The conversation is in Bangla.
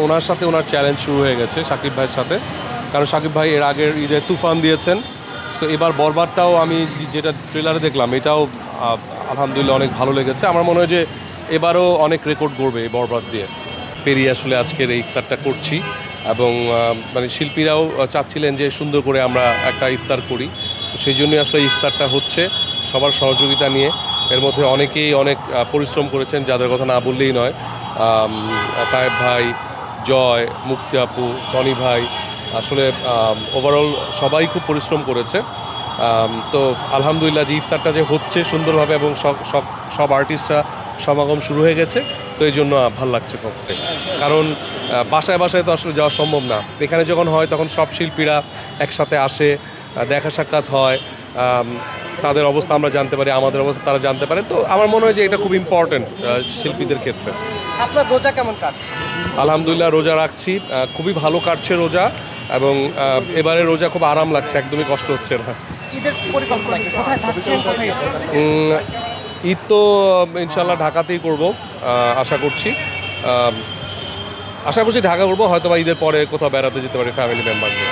ওনার সাথে ওনার চ্যালেঞ্জ শুরু হয়ে গেছে সাকিব ভাইয়ের সাথে, কারণ সাকিব ভাই এর আগের ঈদে তুফান দিয়েছেন। সো এবার বরবাদটাও আমি যেটা ট্রেলারে দেখলাম এটাও আলহামদুলিল্লাহ অনেক ভালো লেগেছে। আমার মনে হয় যে এবারও অনেক রেকর্ড গড়বে এই বরবাদ দিয়ে। পেরিয়ে আসলে আজকের এই ইফতারটা করছি এবং মানে শিল্পীরাও চাচ্ছিলেন যে সুন্দর করে আমরা একটা ইফতার করি, তো সেই জন্যই আসলে ইফতারটা হচ্ছে সবার সহযোগিতা নিয়ে। এর মধ্যে অনেকেই অনেক পরিশ্রম করেছেন, যাদের কথা না বললেই নয়। তায়েব ভাই, জয়, মুক্তি আপু, সনি ভাই, আসলে ওভারঅল সবাই খুব পরিশ্রম করেছে। তো আলহামদুলিল্লাহ যে ইফতারটা যে হচ্ছে সুন্দরভাবে এবং সব আর্টিস্টরা সমাগম শুরু হয়ে গেছে, তো এই জন্য ভাল লাগছে খুব। কারণ বাসায় বাসায় তো আসলে যাওয়া সম্ভব না, এখানে যখন হয় তখন সব শিল্পীরা একসাথে আসে, দেখা সাক্ষাৎ হয়, তাদের অবস্থা আমরা জানতে পারি, আমাদের অবস্থা তারা জানতে পারে। তো আমার মনে হয় যে এটা খুব ইম্পর্ট্যান্ট শিল্পীদের ক্ষেত্রে। আপনার রোজা কেমন কাটছে? আলহামদুলিল্লাহ রোজা রাখছি, খুবই ভালো কাটছে রোজা, এবং এবারে রোজা খুব আরাম লাগছে, একদমই কষ্ট হচ্ছে না। ঈদের পরিকল্পনা কি? কোথায় থাকছেন, কোথায়? ঈদ তো ইনশাল্লাহ ঢাকাতেই করব, আশা করছি। ঢাকা করবো, হয়তো বা ঈদের পরে কোথাও বেড়াতে যেতে পারি ফ্যামিলি মেম্বার নিয়ে।